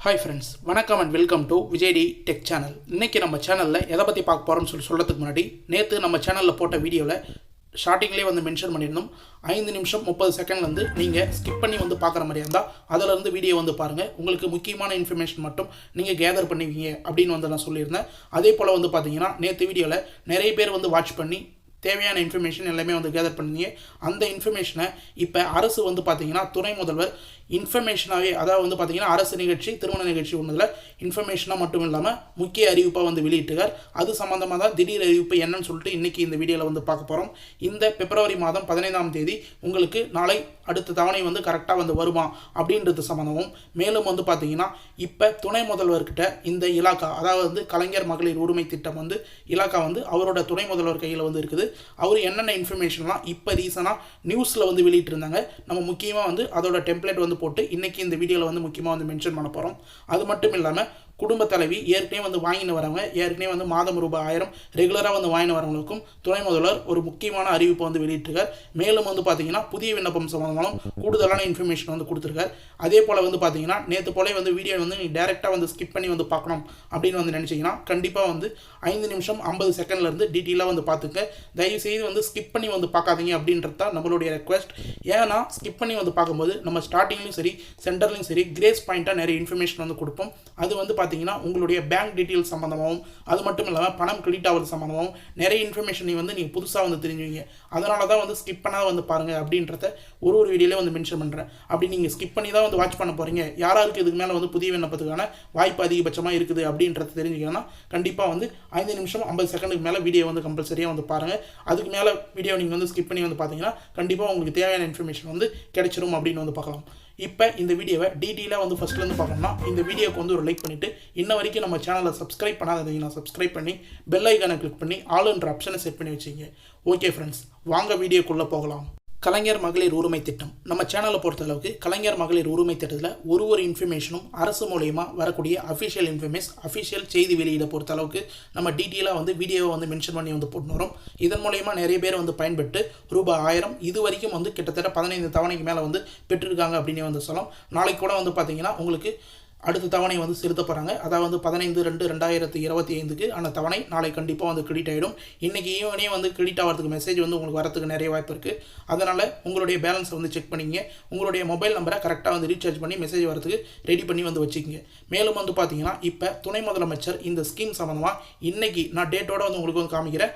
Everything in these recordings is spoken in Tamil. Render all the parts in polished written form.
ஹாய் ஃப்ரெண்ட்ஸ், வணக்கம் and welcome to விஜய்டி tech channel. இன்றைக்கி நம்ம சேனலில் எதை பற்றி பார்க்க போகிறோம்னு சொல்கிறதுக்கு முன்னாடி, நேற்று நம்ம சேனலில் போட்ட வீடியோவில் ஸ்டார்டிங்லேயே மென்ஷன் பண்ணியிருந்தோம். 5 நிமிஷம் 30 செகண்ட் நீங்கள் ஸ்கிப் பண்ணி பார்க்குற மாதிரி இருந்தால் அதிலிருந்து வீடியோ பாருங்கள். உங்களுக்கு முக்கியமான இன்ஃபர்மேஷன் மட்டும் நீங்கள் கேதர் பண்ணுவீங்க அப்படின்னு நான் சொல்லியிருந்தேன். அதே போல் பார்த்தீங்கன்னா நேற்று வீடியோவில் நிறைய பேர் வாட்ச் பண்ணி தேவையான இன்ஃபர்மேஷன் எல்லாமே கேதர் பண்ணீங்க. அந்த இன்ஃபர்மேஷனை இப்போ அரசு பார்த்தீங்கன்னா துணை முதல்வர் இன்ஃபர்மேஷனாகவே, அதாவது பார்த்தீங்கன்னா அரசு நிகழ்ச்சி திருமண நிகழ்ச்சி ஒன்றில் இன்ஃபர்மேஷனாக மட்டும் இல்லாமல் முக்கிய அறிவிப்பாக வெளியிட்டுகார். அது சம்மந்தமாக தான் திடீர் அறிவிப்பு என்னன்னு சொல்லிட்டு இன்றைக்கி இந்த வீடியோவில் பார்க்க போகிறோம். இந்த பிப்ரவரி மாதம் 15ஆம் தேதி உங்களுக்கு நாளை அடுத்த தவணை கரெக்டாக வருமா அப்படின்றது சம்மந்தமும், மேலும் பார்த்தீங்கன்னா இப்போ துணை முதல்வர்கிட்ட இந்த இலாக்கா, அதாவது கலைஞர் மகளிர் உரிமை திட்டம் இலாக்கா அவரோட துணை முதல்வர் கையில் இருக்குது. அவர் என்னென்ன இன்ஃபர்மேஷன்லாம் இப்போ ரீசனாக நியூஸில் வெளியிட்டிருந்தாங்க, நம்ம முக்கியமாக அதோட டெம்ப்ளேட் போட்டு இன்றைக்கி இந்த வீடியோவில் முக்கியமாக மென்ஷன் பண்ண போகிறோம். அது மட்டும் இல்லாமல் குடும்ப தலைவி ஏற்கனவே வாங்கின்னு வரவங்க, ஏற்கனவே மாதம் ரூபாய் 1000 ரெகுலராக வாங்கின்னு வரவங்களுக்கும் துணை முதல்வர் ஒரு முக்கியமான அறிவிப்பு வெளியிட்டிருக்கார். மேலும் பார்த்தீங்கன்னா புதிய விண்ணப்பம் சம்பந்தமாலும் கூடுதலான இன்ஃபர்மேஷன் கொடுத்துருக்கார். அதே போல் பார்த்தீங்கன்னா நேற்று போல வீடியோ நீ டேரெக்டாக ஸ்கிப் பண்ணி பார்க்கணும் அப்படின்னு நினச்சிங்கன்னா கண்டிப்பாக 5 நிமிஷம் 50 செகண்ட்லேருந்து டீட்டெயிலாக பார்த்துக்க. தயவுசெய்து ஸ்கிப் பண்ணி பார்க்காதீங்க அப்படின்றது தான் நம்மளுடைய ரெக்வஸ்ட். ஏன்னா ஸ்கிப் பண்ணி பார்க்கும்போது நம்ம ஸ்டார்டிங்லையும் சரி சென்டர்லையும் சரி கிரேஸ் பாயிண்ட்டாக நிறைய இன்ஃபர்மேஷன் கொடுப்போம். அது பார்த்தீங்கன்னா உங்களுடைய பேங்க் டீட்டெயில்ஸ் சம்மந்தமாகவும், அது மட்டும் இல்லாமல் பணம் கிரெடிட் ஆகிறது சம்மந்தமாகவும் நிறைய இன்ஃபர்மேஷன் நீங்கள் புதுசாக தெரிஞ்சுவீங்க. அதனால தான் ஸ்கிப் பண்ணாத பாருங்கள் அப்படின்றத ஒரு வீடியோவில் மென்ஷன் பண்ணுறேன். அப்படி நீங்கள் ஸ்கிப் பண்ணி தான் வாட்ச் பண்ண போகிறீங்க, யாராருக்கு இதுக்கு மேலே புதிய விண்ணப்பத்துக்கான வாய்ப்பு அதிகபட்சமாக இருக்குது அப்படின்றத தெரிஞ்சுக்கணும்னா கண்டிப்பாக 5 நிமிஷம் 50 செகண்டுக்கு மேலே வீடியோ கம்பல்சரியாக பாருங்கள். அதுக்கு மேலே வீடியோ நீங்கள் ஸ்கிப் பண்ணி பார்த்தீங்கன்னா கண்டிப்பாக உங்களுக்கு தேவையான இன்ஃபர்மேஷன் கிடைச்சிரும் அப்படின்னு பார்க்கலாம். இப்போ இந்த வீடியோவை டீட்டெயிலாக ஃபஸ்ட்லேருந்து பார்க்கணும்னா இந்த வீடியோக்கு ஒரு லைக் பண்ணிவிட்டு, இன்ன வரைக்கும் நம்ம சேனலை சப்ஸ்கிரைப் பண்ணாதீங்கன்னா சப்ஸ்கிரைப் பண்ணி பெல் ஐக்கானை கிளிக் பண்ணி ஆல்ன்ற ஆப்ஷனை செட் பண்ணி வச்சிங்க. ஓகே ஃப்ரெண்ட்ஸ், வாங்க வீடியோக்குள்ளே போகலாம். கலைஞர் மகளிர் உரிமை திட்டம் நம்ம சேனலை பொறுத்தளவுக்கு கலைஞர் மகளிர் உரிமை திட்டத்தில் ஒரு இன்ஃபர்மேஷனும் அரசு மூலயமா வரக்கூடிய அஃபிஷியல் செய்தி வெளியிட பொறுத்தளவுக்கு நம்ம டீட்டெயிலாக வீடியோவை மென்ஷன் பண்ணி போட்டு வரோம். இதன் மூலயமா நிறைய பேர் பயன்பட்டு ரூபாய் 1000 இது வரைக்கும் கிட்டத்தட்ட 15 தவணைக்கு மேலே பெற்றிருக்காங்க அப்படின்னு சொல்லலாம். நாளைக்கு கூட பார்த்தீங்கன்னா உங்களுக்கு அடுத்த தவணை செலுத்த போகிறாங்க. அதாவது 15/2/2025 அந்த தவணை நாளை கண்டிப்பாக கிரெடிட் ஆகிடும். இன்றைக்கி ஈவனே கிரெடிட் ஆகிறதுக்கு மெசேஜ் உங்களுக்கு வரதுக்கு நிறைய வாய்ப்பு இருக்குது. அதனால் உங்களுடைய பேலன்ஸை செக் பண்ணிங்க, உங்களுடைய மொபைல் நம்பரை கரெக்டாக ரீசார்ஜ் பண்ணி மெசேஜ் வரதுக்கு ரெடி பண்ணி வச்சுக்கிங்க. மேலும் பார்த்தீங்கன்னா இப்போ துணை முதலமைச்சர் இந்த ஸ்கீம் சம்மந்தமாக இன்றைக்கி நான் டேட்டோட உங்களுக்கு காமிக்கிறேன்.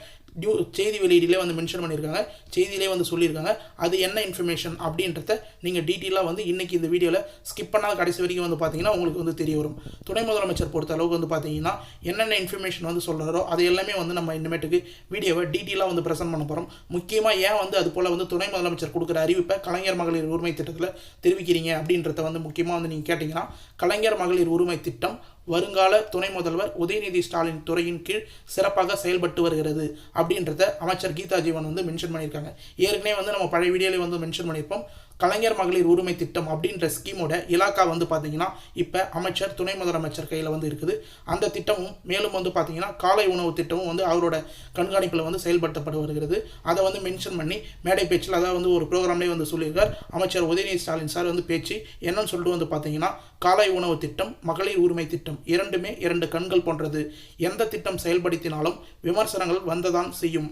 செய்தி வெளியீடிலே மென்ஷன் பண்ணியிருக்காங்க, செய்தியிலே சொல்லியிருக்காங்க. அது என்ன இன்ஃபர்மேஷன் அப்படின்றத நீங்கள் டீட்டெயிலாக இன்றைக்கி இந்த வீடியோவில் ஸ்கிப் பண்ணாத கடைசி வரைக்கும் பார்த்தீங்கன்னா உங்களுக்கு தெரிய வரும். துணை முதலமைச்சர் பொறுத்த அளவுக்கு பார்த்தீங்கன்னா என்னென்ன இன்ஃபர்மேஷன் சொல்கிறாரோ அது எல்லாமே நம்ம இனிமேட்டுக்கு வீடியோவை டீட்டெயிலாக ப்ரெசென்ட் பண்ண போகிறோம். முக்கியமாக ஏன் அது போல் துணை முதலமைச்சர் கொடுக்குற அறிவிப்பை கலைஞர் மகளிர் உரிமை திட்டத்தில் தெரிவிக்கிறீங்க அப்படின்றத முக்கியமாக நீங்கள் கேட்டிங்கன்னா, கலைஞர் மகளிர் உரிமை திட்டம் வருங்கால துணை முதல்வர் உதயநிதி ஸ்டாலின் துறையின் கீழ் சிறப்பாக செயல்பட்டு வருகிறது அப்படின்றத அமைச்சர் கீதா ஜீவன் மென்ஷன் பண்ணியிருக்காங்க. ஏற்கனவே நம்ம பழைய வீடியோவில் மென்ஷன் பண்ணியிருப்போம். கலைஞர் மகளிர் உரிமை திட்டம் அப்படின்ற ஸ்கீமோட இலாக்கா பார்த்தீங்கன்னா இப்போ அமைச்சர் துணை முதலமைச்சர் கையில் இருக்குது. அந்த திட்டமும் மேலும் பார்த்தீங்கன்னா காலை உணவு திட்டமும் அவரோட கண்காணிப்பில் செயல்படுத்தப்பட்டு வருகிறது. அதை மென்ஷன் பண்ணி மேடை பேச்சில் அதாவது ஒரு ப்ரோக்ராம்லேயே சொல்லியிருக்கார் அமைச்சர் உதயநிதி ஸ்டாலின் சார் பேச்சு என்னன்னு சொல்லிட்டு பார்த்தீங்கன்னா, காலை உணவு திட்டம் மகளிர் உரிமை திட்டம் இரண்டுமே 2 கண்கள் போன்றது. எந்த திட்டம் செயல்படுத்தினாலும் விமர்சனங்கள் வந்ததான் செய்யும்.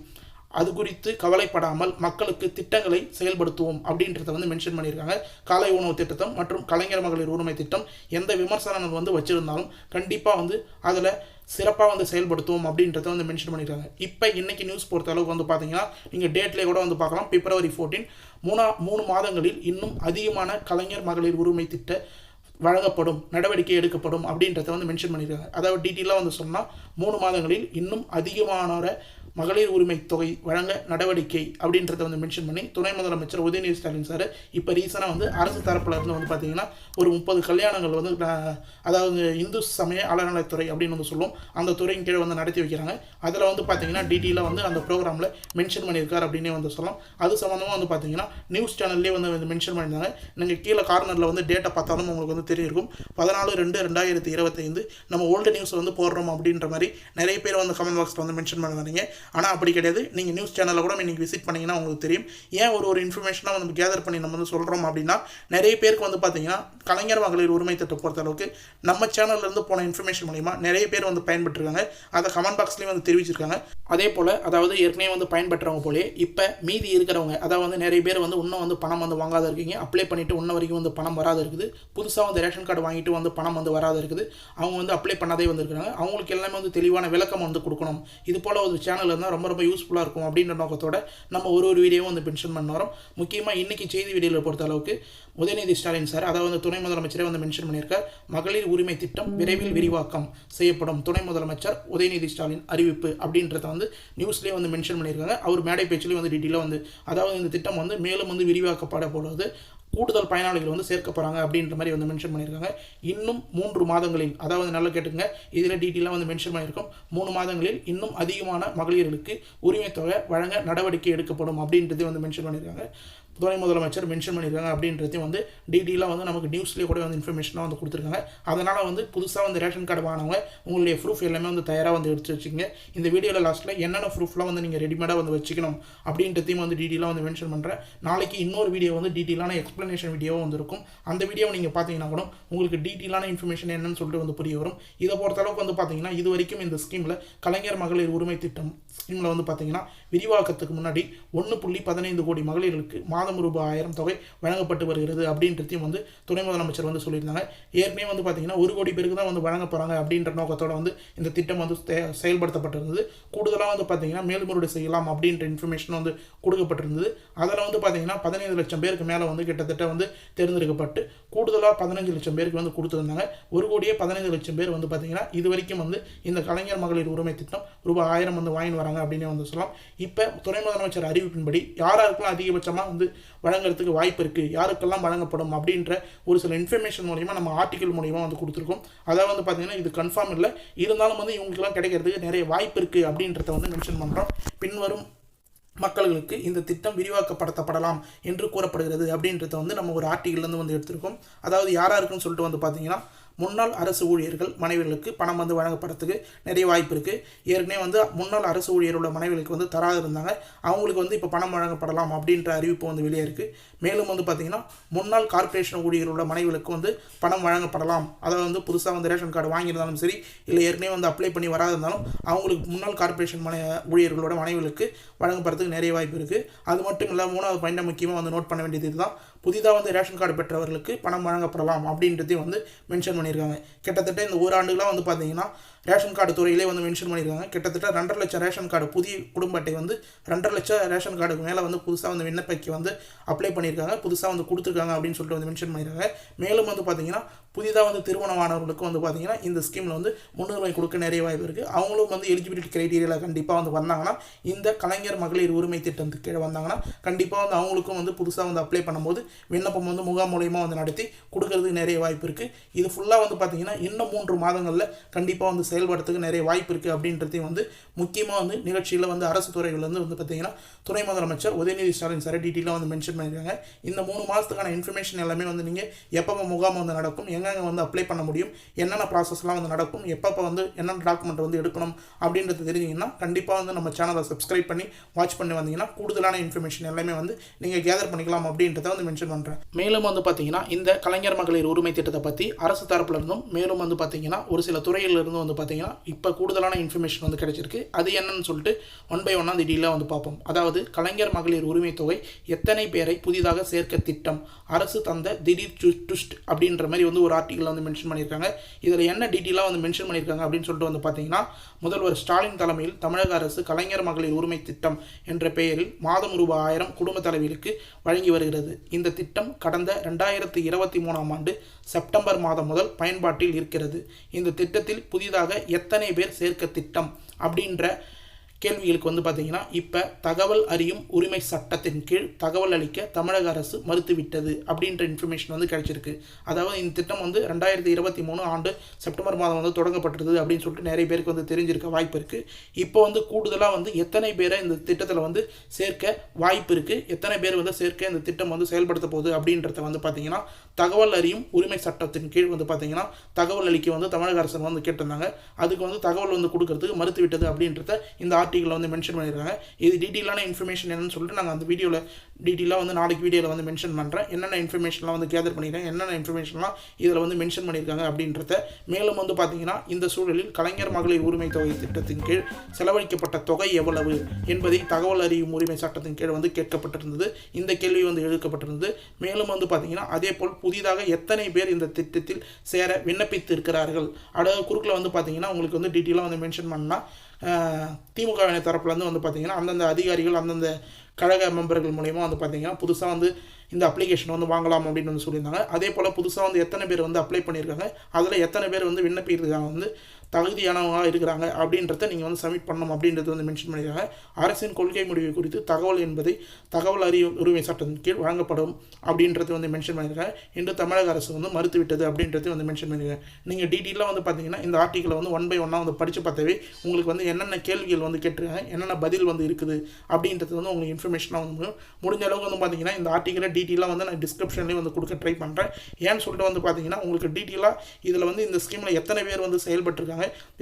அது குறித்து கவலைப்படாமல் மக்களுக்கு திட்டங்களை செயல்படுத்துவோம் அப்படின்றத மென்ஷன் பண்ணியிருக்காங்க. காலை உணவு திட்டம் மற்றும் கலைஞர் மகளிர் உரிமை திட்டம் எந்த விமர்சனங்கள் வச்சிருந்தாலும் கண்டிப்பாக அதில் சிறப்பாக செயல்படுத்துவோம் அப்படின்றத மென்ஷன் பண்ணியிருக்காங்க. இப்போ இன்றைக்கி நியூஸ் பொறுத்த அளவுக்கு பார்த்தீங்கன்னா நீங்கள் டேட்லேயே கூட பார்க்கலாம். பிப்ரவரி 14 3 மாதங்களில் இன்னும் அதிகமான கலைஞர் மகளிர் உரிமை திட்ட வழங்கப்படும், நடவடிக்கை எடுக்கப்படும் அப்படின்றத மென்ஷன் பண்ணியிருக்காங்க. அதாவது டீட்டெயிலாக சொன்னால் 3 மாதங்களில் இன்னும் அதிகமானோர மகளிர் உரிமை தொகை வழங்க நடவடிக்கை அப்படின்றத மென்ஷன் பண்ணி துணை முதலமைச்சர் உதயநிதி ஸ்டாலின் சார் இப்போ ரீசனாக அரசு தரப்பில் இருந்து பார்த்தீங்கன்னா ஒரு 30 கல்யாணங்கள் அதாவது இந்து சமய அறநிலைத்துறை அப்படின்னு சொல்லுவோம், அந்த துறையின் கீழே நடத்தி வைக்கிறாங்க. அதில் பார்த்தீங்கன்னா டீட்டெயிலாக அந்த ப்ரோக்ராமில் மென்ஷன் பண்ணியிருக்கார் அப்படின்னே சொல்லலாம். அது சம்மந்தமாக பார்த்தீங்கன்னா நியூஸ் சேனல்லே மென்ஷன் பண்ணியிருந்தாங்க. நீங்கள் கீழே கார்னரில் டேட்டா பார்த்தாலும் உங்களுக்கு தெரியிருக்கும். 14/2/2025 நம்ம ஓல்டு நியூஸ் போடுறோம் அப்படின்ற மாதிரி நிறைய பேர் கமெண்ட் பாக்ஸில் மென்ஷன் பண்ணுறாங்க. ஆனால் அப்படி கிடையாது. நீங்கள் நியூஸ் சேனலில் கூட நீங்கள் விசிட் பண்ணிங்கன்னா உங்களுக்கு தெரியும். ஏன் ஒரு இன்ஃபர்மேஷனாக நம்ம கேதர் பண்ணி நம்ம வந்து சொல்கிறோம் அப்படின்னா, நிறைய பேருக்கு வந்து பார்த்தீங்கன்னா கலைஞர் மகளிர் உரிமை திட்டம் பொறுத்த அளவுக்கு நம்ம சேனல்லேருந்து போன இன்ஃபர்மேஷன் மூலிமா நிறைய பேர் வந்து பயன்பெற்றிருக்காங்க. அதை கமெண்ட் பாக்ஸ்லேயும் வந்து தெரிவிச்சிருக்காங்க. அதே போல் அதாவது ஏற்கனவே வந்து பயன்பெற்றவங்க போலே இப்போ மீதி இருக்கிறவங்க, அதாவது வந்து நிறைய பேர் வந்து இன்னும் வந்து பணம் வந்து வாங்காத இருக்கீங்க, அப்ளை பண்ணிவிட்டு இன்ன வரைக்கும் வந்து பணம் வராத இருக்குது, புதுசாக வந்து ரேஷன் கார்டு வாங்கிட்டு வந்து பணம் வந்து வராத இருக்குது, அவங்க வந்து அப்ளை பண்ணாதே வந்துருக்காங்க. அவங்களுக்கு எல்லாமே வந்து தெளிவான விளக்கம் வந்து கொடுக்கணும். இது போல் ஒரு சேனல் இருந்தால் ரொம்ப ரொம்ப யூஸ்ஃபுல்லாக இருக்கும் அப்படின்ற நோக்கத்தோட நம்ம ஒரு வீடியோவும் வந்து மென்ஷன் பண்ண வரோம். முக்கியமாக இன்றைக்கி செய்தி வீடியோவில் பொறுத்த அளவுக்கு உதயநிதி ஸ்டாலின் சார், அதாவது துணை முதலமைச்சரே வந்து மென்ஷன் பண்ணியிருக்கார். மகளிர் உரிமை திட்டம் விரைவில் விரிவாக்கம் செய்யப்படும், துணை முதலமைச்சர் உதயநிதி ஸ்டாலின் அறிவிப்பு அப்படின்றத வந்து நியூஸ்லேயே வந்து மென்ஷன் பண்ணியிருக்காங்க. அவர் மேடை பேச்சிலேயே வந்து டீட்டெயிலாக வந்து அதாவது இந்த திட்டம் வந்து மேலும் வந்து விரிவாக்கப்பட போடுவது, கூடுதல் பயனாளிகள் வந்து சேர்க்க போகிறாங்க அப்படின்ற மாதிரி வந்து மென்ஷன் பண்ணியிருக்காங்க. இன்னும் 3 மாதங்களில், அதாவது நல்லா கேட்டுங்க, இதில் டீட்டெயிலாக வந்து மென்ஷன் பண்ணியிருக்கோம். 3 மாதங்களில் இன்னும் அதிகமான மகளிர்களுக்கு உரிமை தொகை வழங்க நடவடிக்கை எடுக்கப்படும் அப்படின்றதையும் வந்து மென்ஷன் பண்ணியிருக்காங்க. துணை முதலமைச்சர் மென்ஷன் பண்ணியிருக்காங்க அப்படின்றதையும் வந்து டீட்டெயிலாக வந்து நமக்கு நியூஸ்லேயே கூட வந்து இன்ஃபர்மேஷனாக வந்து கொடுத்துருக்காங்க. அதனால் வந்து புதுசாக வந்து ரேஷன் கார்டு வாங்கினவங்க உங்களுடைய ப்ரூஃப் எல்லாமே வந்து தயாராக வந்து எடுத்து வச்சுக்கோங்க. இந்த வீடியோவில் லாஸ்ட்டில் என்னென்ன ப்ரூஃப்லாம் வந்து நீங்கள் ரெடிமேடாக வந்து வச்சுக்கணும் அப்படின்றதையும் வந்து டீட்டெயிலாக வந்து மென்ஷன் பண்ணுறேன். நாளைக்கு இன்னொரு வீடியோ வந்து டீட்டெயிலான எக்ஸ்ப்ளனேஷன் வீடியோவும் வந்து இருக்கும். அந்த வீடியோவை நீங்கள் பார்த்தீங்கன்னா கூட உங்களுக்கு டீட்டெயிலான இன்ஃபர்மேஷன் என்னன்னு சொல்லிட்டு வந்து புரிய வரும். இதை பொறுத்தளவுக்கு வந்து பார்த்தீங்கன்னா இது வரைக்கும் இந்த ஸ்கீமில் கலைஞர் மகளிர் உரிமை திட்டம் ஸ்கீமில் வந்து பார்த்தீங்கன்னா விரிவாக்கத்துக்கு முன்னாடி 1.15 கோடி மகளிர்களுக்கு மாதம் ரூபாய் 1000 தொகை வழங்கப்பட்டு வருகிறது அப்படின்றதையும் வந்து துணை முதலமைச்சர் வந்து சொல்லியிருந்தாங்க. ஏற்கனவே வந்து பார்த்தீங்கன்னா 1 கோடி பேருக்கு தான் வந்து வழங்க போகிறாங்க அப்படின்ற நோக்கத்தோட வந்து இந்த திட்டம் வந்து செயல்படுத்தப்பட்டிருந்தது. கூடுதலாக வந்து பார்த்தீங்கன்னா மேல்முறையீடு செய்யலாம் அப்படின்ற இன்ஃபர்மேஷன் வந்து கொடுக்கப்பட்டிருந்தது. அதில் வந்து பார்த்தீங்கன்னா 15 லட்சம் பேருக்கு மேலே வந்து கிட்டத்தட்ட வந்து தேர்ந்தெடுக்கப்பட்டு கூடுதலாக 15 லட்சம் பேருக்கு வந்து கொடுத்துருந்தாங்க. 1,15 லட்சம் பேர் வந்து பார்த்தீங்கன்னா இது வரைக்கும் வந்து இந்த கலைஞர் மகளிர் உரிமை திட்டம் ரூபாய் 1000 வந்து வாங்கி வராங்க அப்படின்னு வந்து சொல்லலாம். இப்போ துணை முதலமைச்சர் அறிவிப்பின்படி யாராருக்கெல்லாம் அதிகபட்சமாக வந்து வழங்குறதுக்கு வாய்ப்பு இருக்குது, யாருக்கெல்லாம் வழங்கப்படும் அப்படின்ற ஒரு சில இன்ஃபர்மேஷன் மூலிமா நம்ம ஆர்டிக்கல் மூலிமா வந்து கொடுத்துருக்கோம். அதாவது வந்து பார்த்தீங்கன்னா இது கன்ஃபார்ம் இல்லை, இருந்தாலும் வந்து இவங்களுக்குலாம் கிடைக்கிறதுக்கு நிறைய வாய்ப்பு இருக்குது அப்படின்றத வந்து மென்ஷன் பண்ணுறோம். பின்வரும் மக்களுக்கு இந்த திட்டம் விரிவாக்கப்படுத்தப்படலாம் என்று கூறப்படுகிறது அப்படின்றத வந்து நம்ம ஒரு ஆர்டிக்கல்லேருந்து வந்து எடுத்திருக்கோம். அதாவது யாராருக்குன்னு சொல்லிட்டு வந்து பார்த்தீங்கன்னா முன்னாள் அரசு ஊழியர்கள் மனைவிகளுக்கு பணம் வந்து வழங்கப்படுறதுக்கு நிறைய வாய்ப்பு இருக்குது. ஏற்கனவே வந்து முன்னாள் அரசு ஊழியரோட மனைவிகளுக்கு வந்து தராது இருந்தாங்க, அவங்களுக்கு வந்து இப்போ பணம் வழங்கப்படலாம் அப்படின்ற அறிவிப்பு வந்து வெளியே இருக்குது. மேலும் வந்து பார்த்திங்கன்னா முன்னாள் கார்ப்பரேஷன் ஊழியர்களோட மனைவிகளுக்கு வந்து பணம் வழங்கப்படலாம். அதாவது வந்து புதுசாக வந்து ரேஷன் கார்டு வாங்கியிருந்தாலும் சரி, இல்லை ஏற்கனவே வந்து அப்ளை பண்ணி வராது இருந்தாலும் அவங்களுக்கு முன்னாள் கார்ப்பரேஷன் ஊழியர்களோட மனைவிகளுக்கு வழங்கப்படுறதுக்கு நிறைய வாய்ப்பு இருக்குது. அது மட்டும் இல்லை, 3வது பாயிண்டாக முக்கியமாக வந்து நோட் பண்ண வேண்டியது இதுதான், புதிதாக வந்து ரேஷன் கார்டு பெற்றவர்களுக்கு பணம் வழங்கப்படலாம் அப்படின்றதையும் வந்து மென்ஷன் பண்ணியிருக்காங்க. கிட்டத்தட்ட இந்த ஓராண்டுகளாக வந்து பார்த்தீங்கன்னா ரேஷன் கார்டு துறையிலே வந்து மென்ஷன் பண்ணியிருக்காங்க. கிட்டத்தட்ட 2.5 லட்சம் ரேஷன் கார்டு, புதிய குடும்ப அட்டை வந்து 2.5 லட்சம் ரேஷன் கார்டுக்கு மேலே வந்து புதுசாக வந்து விண்ணப்பிக்க வந்து அப்ளை பண்ணியிருக்காங்க, புதுசாக வந்து கொடுத்துருக்காங்க அப்படின்னு சொல்லிட்டு வந்து மென்ஷன் பண்ணியிருக்காங்க. மேலும் வந்து பார்த்தீங்கன்னா புதிதாக வந்து திருமணமானவர்களுக்கு வந்து பார்த்தீங்கன்னா இந்த ஸ்கீமில் வந்து முன்னுரிமை கொடுக்க நிறைய வாய்ப்பு இருக்குது. அவங்களும் வந்து எலிஜிபிலிட்டி கிரைட்டீரியாவில் கண்டிப்பாக வந்து வந்தாங்கன்னா, இந்த கலைஞர் மகளிர் உரிமை திட்டத்துக்கு கீழே வந்தாங்கன்னா கண்டிப்பாக வந்து அவங்களுக்கும் வந்து புதுசாக வந்து அப்ளை பண்ணும்போது விண்ணப்பம் வந்து முகாம் மூலியமாக வந்து நடத்தி கொடுக்கறதுக்கு நிறைய வாய்ப்பு இருக்குது. இது ஃபுல்லாக வந்து பார்த்தீங்கன்னா இன்னும் 3 மாதங்களில் கண்டிப்பாக வந்து செயல்படுறதுக்கு நிறைய வாய்ப்பு இருக்குது அப்படின்றதையும் வந்து முக்கியமாக வந்து நிகழ்ச்சியில் வந்து அரசு துறைகள்லேருந்து வந்து பார்த்தீங்கன்னா துணை முதலமைச்சர் உதயநிதி ஸ்டாலின் சார் டீட்டெயிலாக வந்து மென்ஷன் பண்ணியிருக்காங்க. இந்த 3 மாதத்துக்கான இன்ஃபர்மேஷன் எல்லாமே வந்து நீங்கள் எப்போ முகாம் வந்து நடக்கும், எங்கெங்கே வந்து அப்ளை பண்ண முடியும், என்னென்ன ப்ராசஸ்லாம் வந்து நடக்கும், எப்போ வந்து என்னென்ன டாக்குமெண்ட் வந்து எடுக்கணும் அப்படின்றது தெரிஞ்சிங்கன்னா கண்டிப்பாக வந்து நம்ம சேனலை சப்ஸ்கிரைப் பண்ணி வாட்ச் பண்ணி வந்தீங்கன்னா கூடுதலான இன்ஃபர்மேஷன் எல்லாமே வந்து நீங்கள் கேதர் பண்ணிக்கலாம் அப்படின்றத வந்து மென்ஷன் பண்ணுறேன். மேலும் வந்து பார்த்தீங்கன்னா இந்த கலைஞர் மகளிர் உரிமை திட்டத்தை பற்றி அரசு தரப்புல இருந்தும் மேலும் வந்து பார்த்தீங்கன்னா ஒரு சில துறையிலிருந்து வந்து பார்த்தீங்கன்னா இப்போ கூடுதலான இன்ஃபர்மேஷன் வந்து கிடைச்சிருக்கு. அது என்னன்னு சொல்லிட்டு 1 by 1 டீட்டெயிலாக வந்து பார்ப்போம். அதாவது கலைஞர் மகளிர் உரிமை தொகை எத்தனை பேரை புதிதாக சேர்க்க திட்டம், அரசு தந்த திடீர் ட்விஸ்ட் அப்படின்ற மாதிரி வந்து ஒரு ஆர்டிக்கல் வந்து மென்ஷன் பண்ணியிருக்காங்க. இதில் என்ன டீட்டெயிலாக வந்து மென்ஷன் பண்ணியிருக்காங்க அப்படின்னு சொல்லிட்டு வந்து பார்த்தீங்கன்னா, முதல்வர் ஸ்டாலின் தலைமையில் தமிழக அரசு கலைஞர் மகளிர் உரிமை திட்டம் என்ற பெயரில் மாதம் ரூபாய் 1000 குடும்ப தலைவிகளுக்கு வழங்கி வருகிறது. இந்த திட்டம் கடந்த 2023ஆம் ஆண்டு செப்டம்பர் மாதம் முதல் பயன்பாட்டில் இருக்கிறது. இந்த திட்டத்தில் புதிதாக எத்தனை பேர் சேர்க்க திட்டம் அப்படின்ற கேள்விகளுக்கு வந்து பார்த்தீங்கன்னா இப்போ தகவல் அறியும் உரிமை சட்டத்தின் கீழ் தகவல் அளிக்க தமிழக அரசு மறுத்துவிட்டது அப்படின்ற இன்ஃபர்மேஷன் வந்து கிடைச்சிருக்கு. அதாவது இந்த திட்டம் வந்து 2023 ஆண்டு செப்டம்பர் மாதம் வந்து தொடங்கப்பட்டிருது அப்படின்னு சொல்லிட்டு நிறைய பேருக்கு வந்து தெரிஞ்சிருக்க வாய்ப்பு இருக்குது. இப்போ வந்து கூடுதலாக வந்து எத்தனை பேரை இந்த திட்டத்தில் வந்து சேர்க்க வாய்ப்பு இருக்குது, எத்தனை பேர் வந்து சேர்க்க இந்த திட்டம் வந்து செயல்படுத்த போகுது அப்படின்றத வந்து பார்த்தீங்கன்னா தகவல் அறியும் உரிமை சட்டத்தின் கீழ் வந்து பார்த்தீங்கன்னா தகவல் அளிக்க வந்து தமிழக அரசு வந்து கேட்டிருந்தாங்க. அதுக்கு வந்து தகவல் வந்து கொடுக்கறதுக்கு மறுத்துவிட்டது அப்படின்றத இந்த ஆர்டிக்கலில் வந்து மென்ஷன் பண்ணியிருக்காங்க. இது டீட்டெயிலான இன்ஃபர்மேஷன் என்னன்னு சொல்லிட்டு நாங்கள் அந்த வீடியோவில் டீட்டெயிலாக வந்து நாளைக்கு வீடியோவில் வந்து மென்ஷன் பண்ணுறேன். என்னென்ன இன்ஃபர்மேஷன்லாம் வந்து கேதர் பண்ணியிருக்காங்க, என்னென்ன இன்ஃபர்மேஷன்லாம் இதில் வந்து மென்ஷன் பண்ணியிருக்காங்க அப்படின்றத. மேலும் வந்து பார்த்தீங்கன்னா இந்த சூழலில் கலைஞர் மகளிர் உரிமை தொகை திட்டத்தின் கீழ் செலவழிக்கப்பட்ட தொகை எவ்வளவு என்பதை தகவல் அறியும் உரிமை சட்டத்தின் கீழ் வந்து கேட்கப்பட்டிருந்தது. இந்த கேள்வி வந்து எழுக்கப்பட்டிருந்தது. மேலும் வந்து பார்த்தீங்கன்னா அதே போல் புதிதாக எத்தனை பேர் இந்த திட்டத்தில் சேர விண்ணப்பித்து இருக்கிறார்கள். அதாவது குறுக்கில் வந்து பார்த்தீங்கன்னா உங்களுக்கு வந்து டீட்டெயிலாக வந்து மென்ஷன் பண்ணால் திமுக தரப்புலேருந்து வந்து பார்த்தீங்கன்னா அந்தந்த அதிகாரிகள் அந்தந்த கழக மெம்பர்கள் மூலயமா வந்து பார்த்தீங்கன்னா புதுசாக வந்து இந்த அப்ளிகேஷன் வந்து வாங்கலாம் அப்படின்னு வந்து சொல்லியிருந்தாங்க. அதே போல் புதுசாக வந்து எத்தனை பேர் வந்து அப்ளை பண்ணியிருக்காங்க, அதில் எத்தனை பேர் வந்து விண்ணப்பிக்கிறாங்க வந்து தகுதியானவங்க இருக்கிறாங்க அப்படின்றத நீங்கள் வந்து சப்மிட் பண்ணணும் அப்படின்றத வந்து மென்ஷன் பண்ணியிருக்காங்க. அரசின் கொள்கை முடிவு குறித்து தகவல் என்பதை தகவல் அறியும் உரிமை சட்டத்தின் கீழ் வழங்கப்படும் அப்படின்றது வந்து மென்ஷன் பண்ணியிருக்காங்க. இன்று தமிழக அரசு வந்து மறுத்துவிட்டது அப்படின்றது வந்து மென்ஷன் பண்ணியிருக்காங்க. நீங்கள் டீட்டெயிலாக வந்து பார்த்தீங்கன்னா இந்த ஆர்டிக்கலை வந்து 1 by 1 வந்து படித்து பார்த்தாவே உங்களுக்கு வந்து என்னென்ன கேள்விகள் வந்து கேட்டிருக்காங்க, என்னென்ன பதில் வந்து இருக்குது அப்படின்றது வந்து உங்களுக்கு இன்ஃபர்மேஷனாக வந்து முடிஞ்ச அளவுக்கு வந்து பார்த்தீங்கன்னா இந்த ஆர்டிக்கலை டீட்டெயிலாக வந்து நான் டிஸ்கிரிப்ஷன்லேயே வந்து கொடுக்க ட்ரை பண்ணுறேன். ஏன்னு சொல்லிட்டு வந்து பார்த்தீங்கன்னா உங்களுக்கு டீட்டெயிலாக இதில் வந்து இந்த ஸ்கீமில் எத்தனை பேர் வந்து செயல்பட்டுருக்காங்க,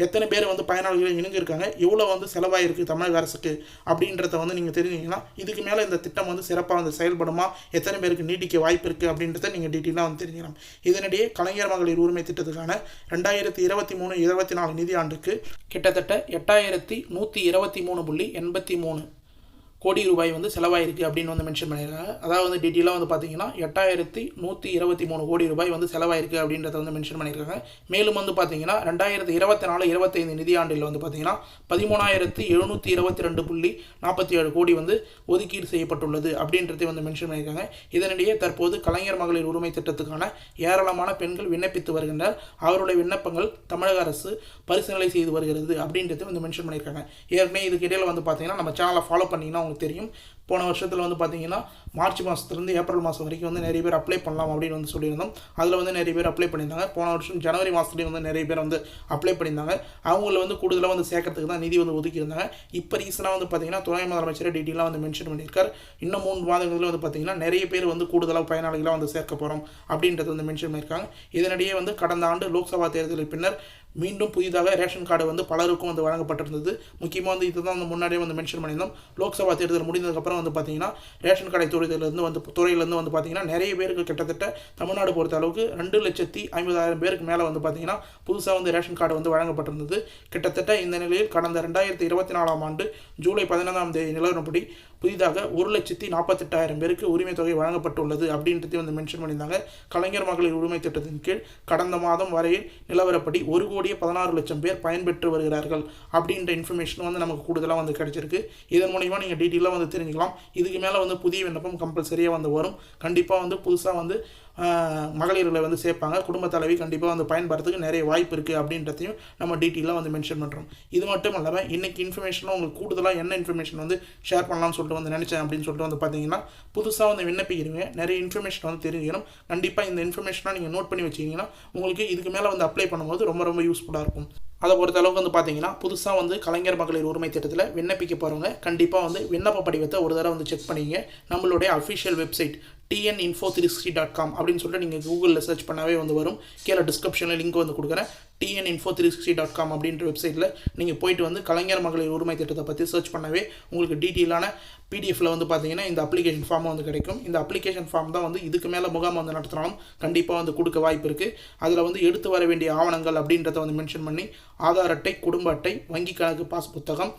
எத்தனை பேர் வந்து பயனாளிகள் இணைஞ்சிருக்காங்க, எவ்வளோ வந்து செலவாயிருக்கு தமிழக அரசுக்கு அப்படின்றத வந்து நீங்கள் தெரிஞ்சிங்கன்னா இதுக்கு மேலே இந்த திட்டம் வந்து சிறப்பாக வந்து செயல்படுமா, எத்தனை பேருக்கு நீட்டிக்க வாய்ப்பு இருக்குது அப்படின்றத நீங்கள் டீட்டெயிலாக வந்து தெரிஞ்சுக்கலாம். இதனிடையே கலைஞர் மகளிர் உரிமை திட்டத்துக்கான 2023-24 நிதியாண்டுக்கு கிட்டத்தட்ட 8123.83 கோடி ரூபாய் வந்து செலவாயிருக்கு அப்படின்னு வந்து மென்ஷன் பண்ணியிருக்காங்க. அதாவது வந்து டீட்டெயிலாக வந்து பார்த்தீங்கன்னா 8123 கோடி ரூபாய் வந்து செலவாயிருக்கு அப்படின்றத வந்து மென்ஷன் பண்ணியிருக்காங்க. மேலும் வந்து பார்த்தீங்கன்னா 2024-25 நிதியாண்டில் வந்து பார்த்தீங்கன்னா 13,722.47 கோடி வந்து ஒதுக்கீடு செய்யப்பட்டுள்ளது அப்படின்றதை வந்து மென்ஷன் பண்ணியிருக்காங்க. இதனிடையே தற்போது கலைஞர் மகளிர் உரிமை திட்டத்துக்கான ஏராளமான பெண்கள் விண்ணப்பித்து வருகின்றனர். அவருடைய விண்ணப்பங்கள் தமிழக அரசு பரிசீலனை செய்து வருகிறது அப்படின்றத வந்து மென்ஷன் பண்ணியிருக்காங்க. ஏற்கனவே இதுக்கு இடையில் வந்து பார்த்தீங்கன்னா நம்ம சேனலை ஃபாலோ பண்ணிங்கன்னா உங்களுக்கு தெரியும். போன வருஷத்தில் வந்து பார்த்தீங்கன்னா மார்ச் மாதத்துலேருந்து ஏப்ரல் மாதம் வரைக்கும் வந்து நிறைய பேர் அப்ளை பண்ணலாம் அப்படின்னு வந்து சொல்லியிருந்தோம். அதில் வந்து நிறைய பேர் அப்ளை பண்ணியிருந்தாங்க. போன வருஷம் ஜனவரி மாதத்துலேயும் வந்து நிறைய பேர் வந்து அப்ளை பண்ணியிருந்தாங்க. அவங்கள வந்து கூடுதலாக வந்து சேர்க்கறதுக்கு தான் நிதி வந்து ஒதுக்கியிருந்தாங்க. இப்போ ரீசனாக வந்து பார்த்தீங்கன்னா துணை முதலமைச்சர் டீட்டெயிலாக வந்து மென்ஷன் பண்ணியிருக்கார். இன்னும் 3 மாதங்களில் வந்து பார்த்தீங்கன்னா நிறைய பேர் வந்து கூடுதலாக பயனாளிகளாக வந்து சேர்க்க போகிறோம் அப்படின்றது வந்து மென்ஷன் பண்ணியிருக்காங்க. இதனிடையே வந்து கடந்த ஆண்டு லோக்சபா தேர்தலில் பின்னர் மீண்டும் புதிதாக ரேஷன் கார்டு வந்து பலருக்கும் வந்து வழங்கப்பட்டிருந்தது. முக்கியமாக வந்து இதுதான் வந்து முன்னாடியே வந்து மென்ஷன் பண்ணியிருந்தோம். லோக்சபா தேர்தல் முடிந்ததுக்கப்புறம் வந்து பார்த்தீங்கன்னா ரேஷன் கடை துறையிலேருந்து வந்து பார்த்தீங்கன்னா நிறைய பேருக்கு கிட்டத்தட்ட தமிழ்நாடு பொறுத்த அளவுக்கு 2,50,000 பேருக்கு மேலே வந்து பார்த்தீங்கன்னா புதுசாக வந்து ரேஷன் கார்டு வந்து வழங்கப்பட்டிருந்தது. கிட்டத்தட்ட இந்த நிலையில் கடந்த 2024 ஆண்டு ஜூலை 15ஆம் தேதி நிலவரப்படி புதிதாக 1,48,000 பேருக்கு உரிமை தொகை வழங்கப்பட்டுள்ளது அப்படின்றதையும் வந்து மென்ஷன் பண்ணியிருந்தாங்க. கலைஞர் மகளிர் உரிமை திட்டத்தின் கீழ் கடந்த மாதம் வரையில் நிலவரப்படி 1,16,00,000 பேர் பயன்பெற்று வருகிறார்கள் அப்படின்ற இன்ஃபர்மேஷன் வந்து நமக்கு கூடுதலாக வந்து கிடைச்சிருக்கு. இதன் மூலிமா நீங்கள் டீட்டெயிலாக வந்து தெரிஞ்சுக்கலாம். இதுக்கு மேலே வந்து புதிய விண்ணப்பம் கம்பல்சரியாக வந்து வரும். கண்டிப்பாக வந்து புதுசாக வந்து மகளிர்களை வந்து சேர்ப்பாங்க. குடும்ப தலைவி கண்டிப்பாக வந்து பயன்படுறதுக்கு நிறைய வாய்ப்பு இருக்குது அப்படின்றதையும் நம்ம டீட்டெயிலாக வந்து மென்ஷன் பண்ணுறோம். இது மட்டும் இல்லாமல் இன்றைக்கி இன்ஃபர்மேஷனாக உங்களுக்கு கூடுதலாக என்ன இன்ஃபர்மேஷன் வந்து ஷேர் பண்ணலாம்னு சொல்லிட்டு வந்து நினச்சேன் அப்படின்னு சொல்லிட்டு வந்து பார்த்தீங்கன்னா புதுசாக வந்து விண்ணப்பிக்கிறீங்க, நிறைய இன்ஃபர்மேஷன் வந்து தெரிஞ்சுக்கணும். கண்டிப்பாக இந்த இன்ஃபர்மேஷனாக நீங்கள் நோட் பண்ணி வச்சிங்கன்னா உங்களுக்கு இதுக்கு மேலே வந்து அப்ளை பண்ணும்போது ரொம்ப ரொம்ப யூஸ்ஃபுல்லாக இருக்கும். அதை பொறுத்த அளவுக்கு வந்து பார்த்தீங்கன்னா புதுசாக வந்து கலைஞர் மகளிர் உரிமை திட்டத்தில் விண்ணப்பிக்க போகிறவங்க கண்டிப்பாக வந்து விண்ணப்ப படிவத்தை ஒரு தடவை வந்து செக் பண்ணிங்க. நம்மளுடைய அஃபிஷியல் வெப்சைட் tninfo360.com அப்படின்னு சொல்லிட்டு நீங்கள் கூகுளில் சர்ச் பண்ணாவே வந்து வரும். கீழே டிஸ்கிரிப்ஷனில் லிங்க் வந்து கொடுக்குறேன். tninfo360.com அப்படின்ற வெப்சைட்டில் நீங்கள் போயிட்டு வந்து கலைஞர் மகளிர் உரிமை திட்டத்தை பற்றி சர்ச் பண்ணவே உங்களுக்கு டீட்டெயிலான பிடிஎஃப்பில் வந்து பார்த்தீங்கன்னா இந்த அப்ளிகேஷன் ஃபார்ம் வந்து கிடைக்கும். இந்த அப்ளிகேஷன் ஃபார்ம் தான் வந்து இதுக்கு மேலே முகாம் வந்து நடத்தினாலும் கண்டிப்பாக வந்து கொடுக்க வாய்ப்பு இருக்குது. அதில் வந்து எடுத்து வர வேண்டிய ஆவணங்கள் அப்படின்றத வந்து மென்ஷன் பண்ணி ஆதார் அட்டை, குடும்ப அட்டை, வங்கி கணக்கு பாஸ் புத்தகம்,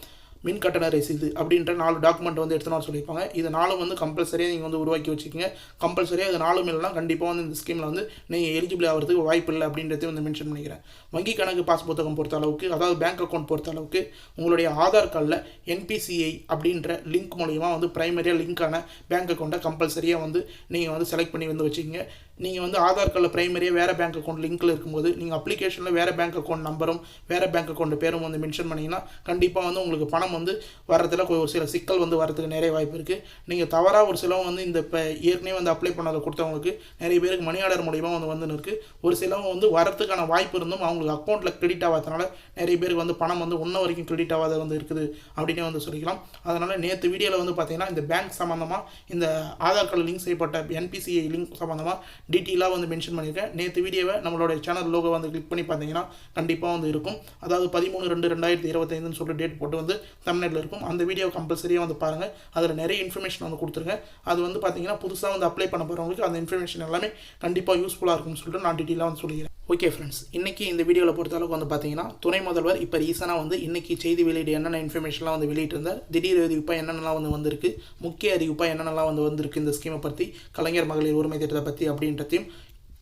மின் கட்டண ரசீது அப்படின்ற 4 டாக்குமெண்ட் வந்து எடுத்துன்னு சொல்லியிருப்பாங்க. இது 4 வந்து கம்பல்சரியாக நீங்கள் வந்து உருவாக்கி வச்சுக்கோங்க. கம்பல்சரியாக இது 4 இல்லைனா கண்டிப்பாக வந்து இந்த ஸ்கீமில் வந்து நீங்கள் எலிஜிபிள் ஆகிறதுக்கு வாய்ப்பு இல்லை அப்படின்றதையும் வந்து மென்ஷன் பண்ணிக்கிறேன். வங்கி கணக்கு பாஸ் புத்தகம் பொறுத்த அளவுக்கு, அதாவது பேங்க் அக்கௌண்ட் பொறுத்த அளவுக்கு உங்களுடைய ஆதார் கார்டில் NPCI அப்படின்ற லிங்க் மூலிமா வந்து ப்ரைமரியாக லிங்க்கான பேங்க் அக்கௌண்ட்டை கம்பல்சரியாக வந்து நீங்கள் வந்து செலக்ட் பண்ணி வந்து வச்சுக்கோங்க. நீங்கள் வந்து ஆதார் கார்டில் ப்ரைமரியாக வேறு பேங்க் அக்கௌண்ட் லிங்க்கில் இருக்கும்போது நீங்கள் அப்ளிகேஷனில் வேறு பேங்க் அக்கௌண்ட் நம்பரும் வேறு பேங்க் அக்கௌண்ட் பேரும் வந்து மென்ஷன் பண்ணிங்கன்னா கண்டிப்பாக வந்து உங்களுக்கு பணம் வந்து வர்றதில் ஒரு சில சிக்கல் வந்து வரதுக்கு நிறைய வாய்ப்பு இருக்குது. நீங்கள் தவறாக ஒரு சிலவங்க வந்து இந்த இப்போ ஏற்கனவே வந்து அப்ளை பண்ணதை கொடுத்தவங்களுக்கு நிறைய பேருக்கு மணி ஆர்டர் மூலிமா வந்து இருக்குது. ஒரு சிலவங்க வந்து வரதுக்கான வாய்ப்பு இருந்தும் அவங்களுக்கு அக்கௌண்ட்டில் கிரெடிட் ஆகாதனால நிறைய பேருக்கு வந்து பணம் வந்து இன்ன வரைக்கும் கிரெடிட் ஆகாத வந்து இருக்குது அப்படின்னே வந்து சொல்லிக்கலாம். அதனால் நேற்று வீடியோவில் வந்து பார்த்தீங்கன்னா இந்த பேங்க் சம்மந்தமாக இந்த ஆதார் கார்டு லிங்க் செய்யப்பட்ட NPCI லிங்க் சம்மந்தமாக டீட்டெயிலாக வந்து மென்ஷன் பண்ணியிருக்கேன். நேற்று வீடியோவை நம்மளோட சேனல் லோகோ வந்து கிளிக் பண்ணி பார்த்தீங்கன்னா கண்டிப்பாக வந்து இருக்கும். அதாவது 13/2/2025 சொல்லிட்டு டேட் போட்டு வந்து தமிழ்நாட்டில் இருக்கும். அந்த வீடியோ கம்பல்சரியாக வந்து பாருங்கள். அதில் நிறைய இன்ஃபர்மேஷன் வந்து கொடுத்துருங்க. அது வந்து பார்த்தீங்கன்னா புதுசாக வந்து அப்ளை பண்ண போகிறவங்களுக்கு அந்த இன்ஃபர்மேஷன் எல்லாமே கண்டிப்பாக யூஸ்ஃபுல்லாக இருக்கும்னு சொல்லிட்டு நான் டீட்டெயிலாக வந்து சொல்லிக்கிறேன். ஓகே ஃப்ரெண்ட்ஸ், இன்றைக்கி இந்த வீடியோவில் பொறுத்தளவுக்கு வந்து பார்த்தீங்கன்னா துணை முதல்வர் இப்போ ரீசனாக வந்து இன்றைக்கி செய்தி வெளியீடு என்னென்ன இன்ஃபர்மேஷன்லாம் வந்து வெளியிட்டிருந்தார், திடீர் அறிவிப்பாக என்னென்னலாம் வந்து வந்திருக்கு, முக்கிய அறிவிப்பாக என்னென்னலாம் வந்து வந்திருக்கு இந்த ஸ்கீமை பற்றி, கலைஞர் மகளிர் உரிமை திட்டத்தை பற்றி அப்படின்றதையும்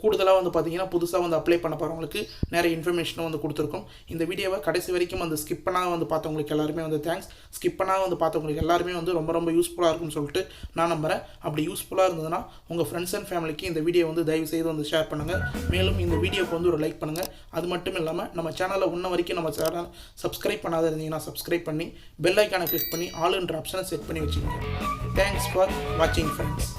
கூடுதலாக வந்து பார்த்தீங்கன்னா புதுசாக வந்து அப்ளை பண்ண போகிறவங்களுக்கு நிறைய இன்ஃபர்மேஷனும் வந்து கொடுத்துருக்கோம். இந்த வீடியோவை கடைசி வரைக்கும் வந்து ஸ்கிப் பண்ணால் வந்து பார்த்தவங்களுக்கு எல்லாருமே வந்து தேங்க்ஸ். ஸ்கிப் பண்ணால் வந்து பார்த்தவங்களுக்கு எல்லாருமே வந்து ரொம்ப யூஸ்ஃபுல்லாக இருக்கும்னு சொல்லிட்டு நான் நம்புகிறேன். அப்படி யூஸ்ஃபுல்லாக இருந்ததுன்னா உங்கள் ஃப்ரெண்ட்ஸ் அண்ட் ஃபேமிலிக்கு இந்த வீடியோ வந்து தயவு செய்து வந்து ஷேர் பண்ணுங்கள். மேலும் இந்த வீடியோக்கு வந்து ஒரு லைக் பண்ணுங்கள். அது மட்டும் இல்லாமல் நம்ம சேனலை இன்ன வரைக்கும் நம்ம சேனல் சப்ஸ்கிரைப் பண்ணாத இருந்தீங்கன்னா சப்ஸ்கிரைப் பண்ணி பெல் ஐக்கானை கிளிக் பண்ணி ஆல் என்ற ஆப்ஷனை செட் பண்ணி வச்சுக்கோங்க. தேங்க்ஸ் ஃபார் வாட்சிங் ஃப்ரெண்ட்ஸ்.